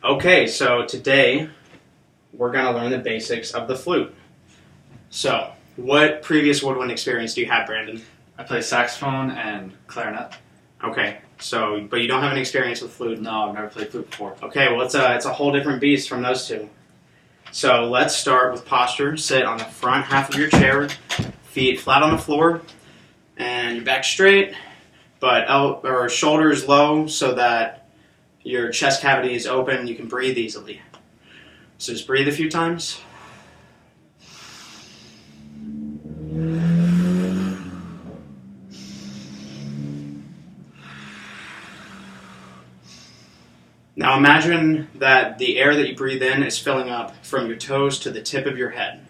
Okay, so today we're going to learn the basics of the flute. So, what previous woodwind experience do you have, Brandon? I play saxophone and clarinet. Okay, so, but you don't have any experience with flute? No, I've never played flute before. Okay, well, it's a whole different beast from those two. So, let's start with posture. Sit on the front half of your chair, feet flat on the floor, and your back straight, but shoulders low so that your chest cavity is open and you can breathe easily. So just breathe a few times. Now imagine that the air that you breathe in is filling up from your toes to the tip of your head.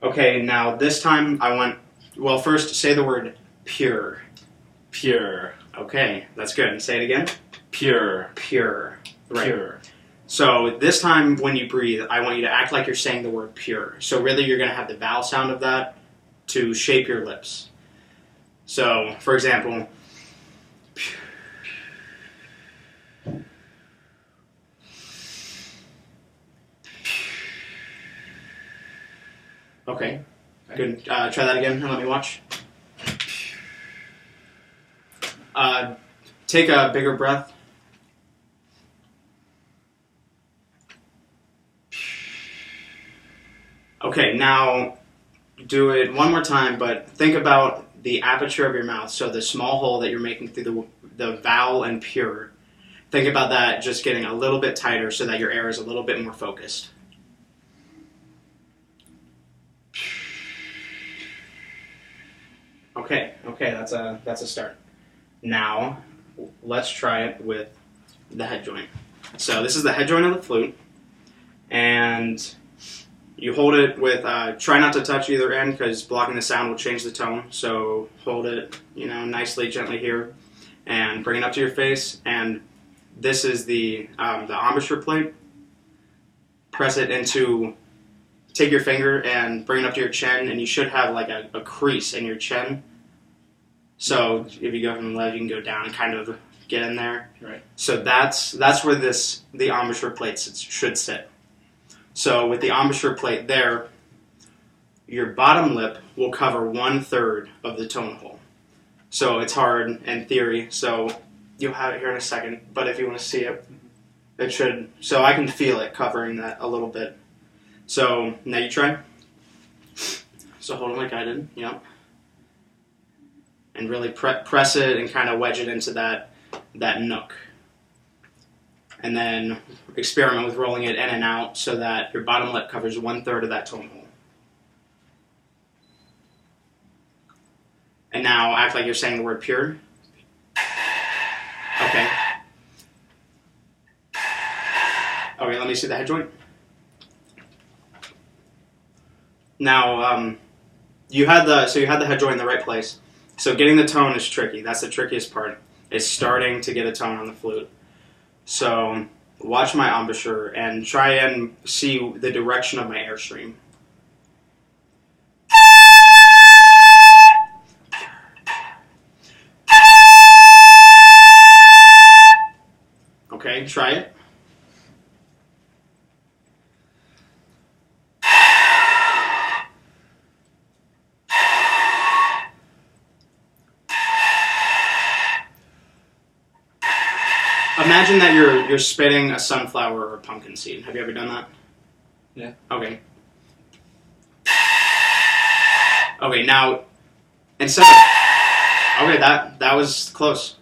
Okay, now this time first say the word pure. Pure. Okay, that's good. Say it again. Pure. Pure. Right. Pure. So this time when you breathe, I want you to act like you're saying the word pure. So really you're going to have the vowel sound of that to shape your lips. So, for example, pure. Okay, good. Try that again and let me watch. Take a bigger breath. Okay, now do it one more time, but think about the aperture of your mouth, so the small hole that you're making through the vowel and pure. Think about that just getting a little bit tighter so that your air is a little bit more focused. Okay, that's a start. Now, let's try it with the head joint. So this is the head joint of the flute, and you hold it with, try not to touch either end because blocking the sound will change the tone. So hold it, nicely, gently here, and bring it up to your face. And this is the embouchure plate. Press it into, take your finger and bring it up to your chin, and you should have like a crease in your chin. So if you go from the left, you can go down and kind of get in there. Right. So that's where the embouchure plate should sit. So with the embouchure plate there, your bottom lip will cover 1/3 of the tone hole. So it's hard in theory, so you'll have it here in a second, but if you want to see it, it should, so I can feel it covering that a little bit. So now you try. So hold it like I did, yep. And really press it and kind of wedge it into that nook. And then experiment with rolling it in and out so that your bottom lip covers 1/3 of that tone hole. And now act like you're saying the word pure. Okay. Okay, let me see the head joint. Now, you had the head joint in the right place. So getting the tone is tricky. That's the trickiest part, is starting to get a tone on the flute. So watch my embouchure and try and see the direction of my airstream. Okay, try it. Imagine that you're spitting a sunflower or a pumpkin seed. Have you ever done that? Yeah. Okay. Okay, now instead of, okay, that was close.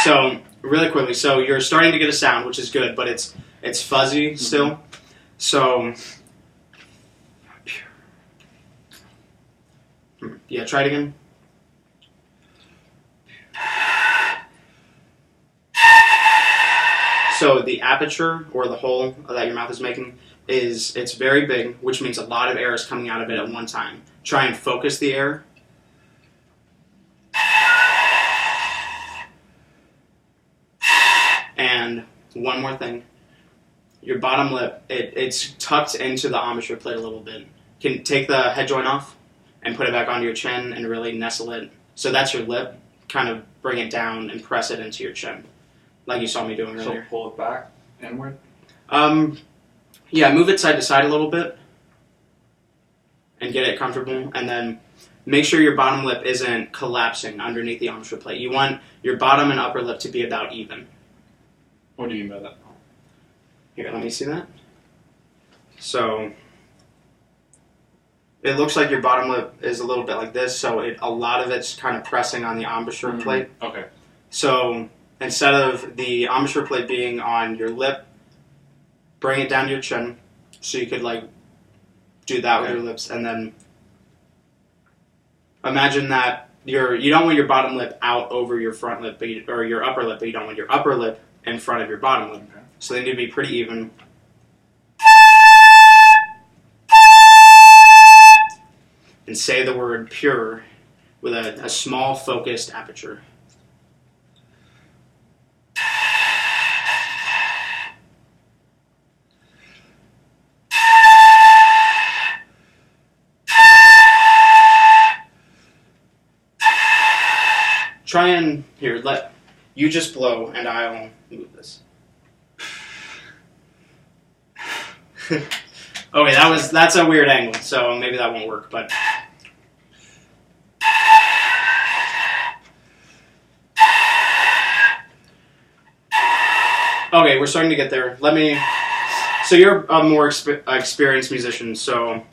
So really quickly, so you're starting to get a sound, which is good, but it's fuzzy still. Mm-hmm. So yeah, try it again. So the aperture, or the hole that your mouth is making, it's very big, which means a lot of air is coming out of it at one time. Try and focus the air. And one more thing. Your bottom lip, it's tucked into the embouchure plate a little bit. Can take the head joint off and put it back onto your chin and really nestle it. So that's your lip. Kind of bring it down and press it into your chin, like you saw me doing earlier. So pull it back inward? Yeah, move it side to side a little bit and get it comfortable. And then make sure your bottom lip isn't collapsing underneath the embouchure plate. You want your bottom and upper lip to be about even. What do you mean by that? Here, let me see that. So it looks like your bottom lip is a little bit like this, so a lot of it's kind of pressing on the embouchure plate. Okay. So instead of the embouchure plate being on your lip, bring it down to your chin, so you could like do that with your lips, and then imagine that you don't want your bottom lip out over your front lip, or your upper lip, but you don't want your upper lip in front of your bottom lip. Okay. So they need to be pretty even. And say the word pure with a small focused aperture. Try and, here, let you just blow and I'll move this. Okay, that's a weird angle, so maybe that won't work, but... Okay, we're starting to get there. So you're a more experienced musician, so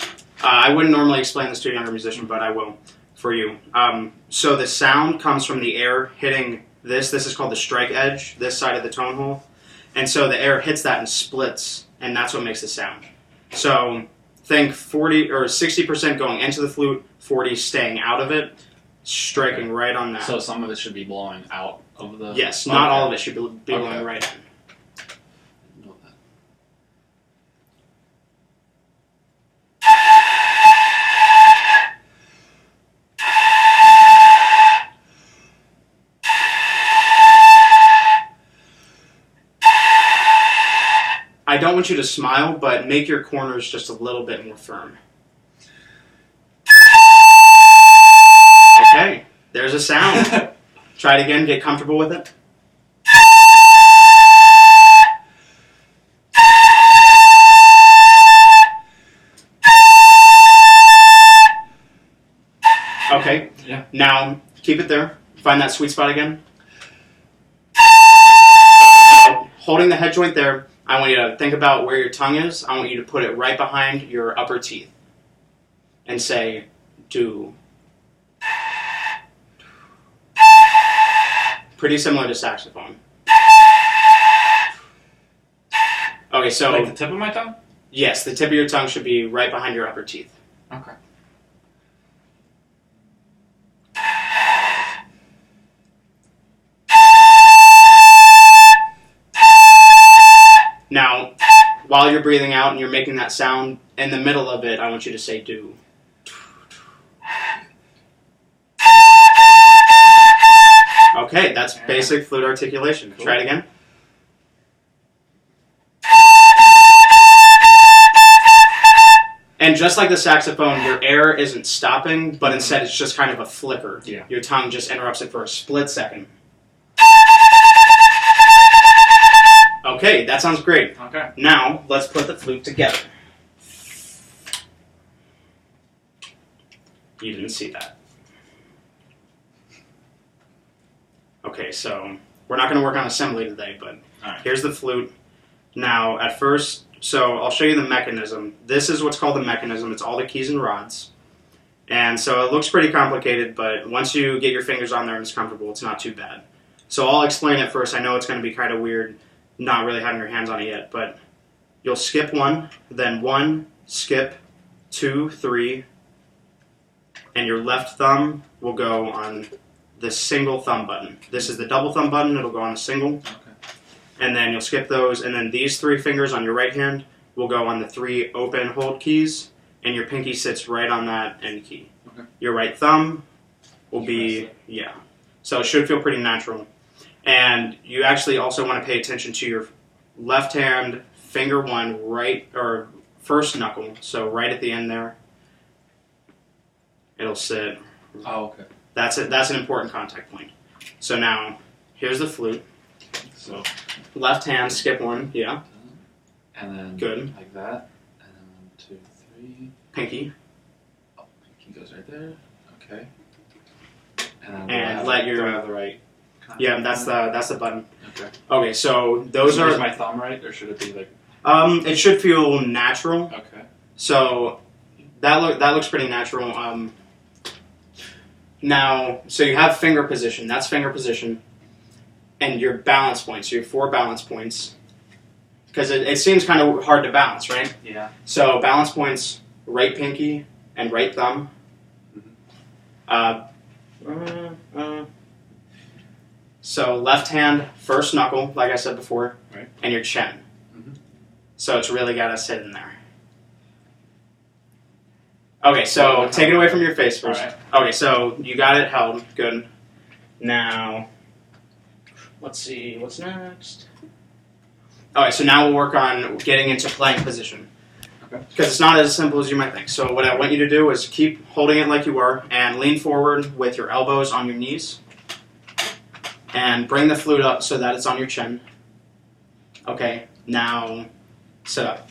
I wouldn't normally explain this to a younger musician, but I will for you. So the sound comes from the air hitting this. This is called the strike edge, this side of the tone hole. And so the air hits that and splits, and that's what makes the sound. So think 40 or 60% going into the flute, 40 staying out of it, striking right on that. So some of it should be blowing out of the... Yes, not all of it should be blowing right in. I don't want you to smile, but make your corners just a little bit more firm. Okay, there's a sound. Try it again, get comfortable with it. Okay, yeah. Now keep it there. Find that sweet spot again. Holding the head joint there, I want you to think about where your tongue is. I want you to put it right behind your upper teeth and say, do. Pretty similar to saxophone. Okay, so... Like the tip of my tongue? Yes, the tip of your tongue should be right behind your upper teeth. Okay. Now, while you're breathing out and you're making that sound, in the middle of it, I want you to say do. Okay, that's basic flute articulation. Cool. Try it again. And just like the saxophone, your air isn't stopping, but instead it's just kind of a flicker. Yeah. Your tongue just interrupts it for a split second. Okay, that sounds great. Okay. Now, let's put the flute together. You didn't see that. Okay, so we're not going to work on assembly today, but here's the flute. Now, at first, so I'll show you the mechanism. This is what's called the mechanism. It's all the keys and rods. And so it looks pretty complicated, but once you get your fingers on there and it's comfortable, it's not too bad. So I'll explain it first. I know it's going to be kind of weird not really having your hands on it yet, but you'll skip one, then one, skip, 2, 3, and your left thumb will go on the single thumb button. This is the double thumb button, it'll go on the single. Okay. And then you'll skip those, and then these 3 fingers on your right hand will go on the 3 open hold keys, and your pinky sits right on that end key. Okay. Your right thumb will be, yeah. So it should feel pretty natural. And you actually also want to pay attention to your left hand finger one, right, or first knuckle. So right at the end there, it'll sit. Oh, okay. That's it. That's an important contact point. So now, here's the flute. So Left hand, skip one, yeah. and then Good. like that, and then 1, 2, 3. Pinky. Oh, pinky goes right there. Okay. And then And let your- do I have the right. Yeah, that's the button. Okay. Okay, so those Is are. my thumb right, or should it be like? It should feel natural. Okay. So that looks pretty natural. Now, so you have finger position. That's finger position, and your balance points. Your 4 balance points, because it seems kind of hard to balance, right? Yeah. So balance points: right pinky and right thumb. So left hand, first knuckle, like I said before, Right. and your chin. Mhm. So it's really got to sit in there. Okay, so take it away from your face first. Alright. Okay, so you got it held. Good. Now, let's see, what's next? Okay, so now we'll work on getting into plank position. Okay. Because it's not as simple as you might think. So what I want you to do is keep holding it like you were and lean forward with your elbows on your knees. And bring the flute up so that it's on your chin. Okay, now sit up.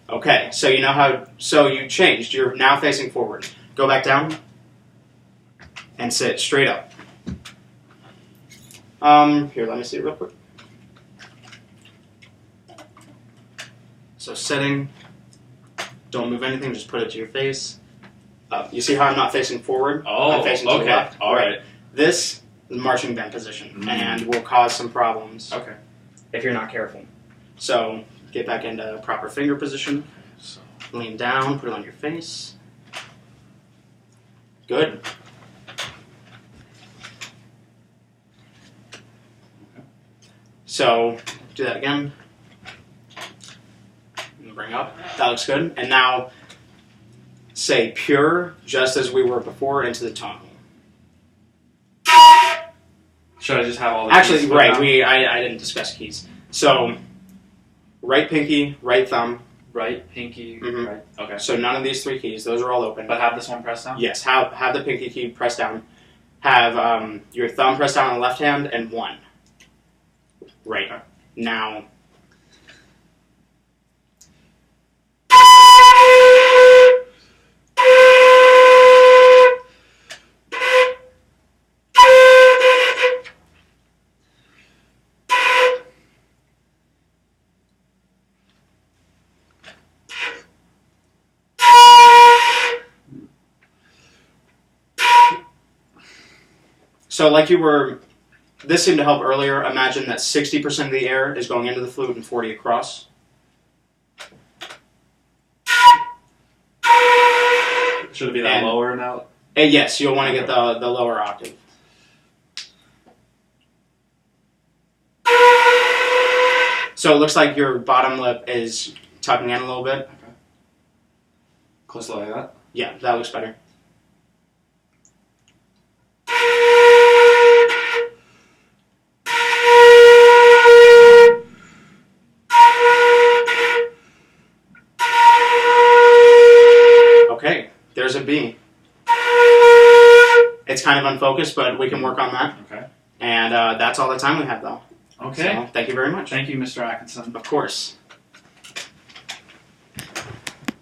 Okay, so you know how, so you changed. You're now facing forward. Go back down and sit straight up. Here, let me see it real quick. So sitting, don't move anything, just put it to your face. You see how I'm not facing forward? Oh, I'm facing to the okay. left. All right. This is marching band position Mm. and will cause some problems Okay. if you're not careful. So get back into proper finger position. So Lean down, put it on your face. Good. So do that again. And bring up. That looks good. And now say pure, just as we were before, into the tone. should I just have all the Actually, keys right, down? I didn't discuss keys. So right pinky, right thumb. Right, pinky, Mhm. right. Okay. So none of these 3 keys, those are all open. But have this one pressed down? Yes, have the pinky key pressed down. Have your thumb pressed down on the left hand and 1. Right. Now. So like you were, this seemed to help earlier. Imagine that 60% of the air is going into the flute and 40 across. Should it be that And- lower note? And yes, you'll want to get the lower octave. So it looks like your bottom lip is tucking in a little bit. Close like that? Yeah, that looks better. Okay, there's a B. It's kind of unfocused, but we can work on that. Okay. And that's all the time we have, though. Okay. So, thank you very much. Thank you, Mr. Atkinson. Of course.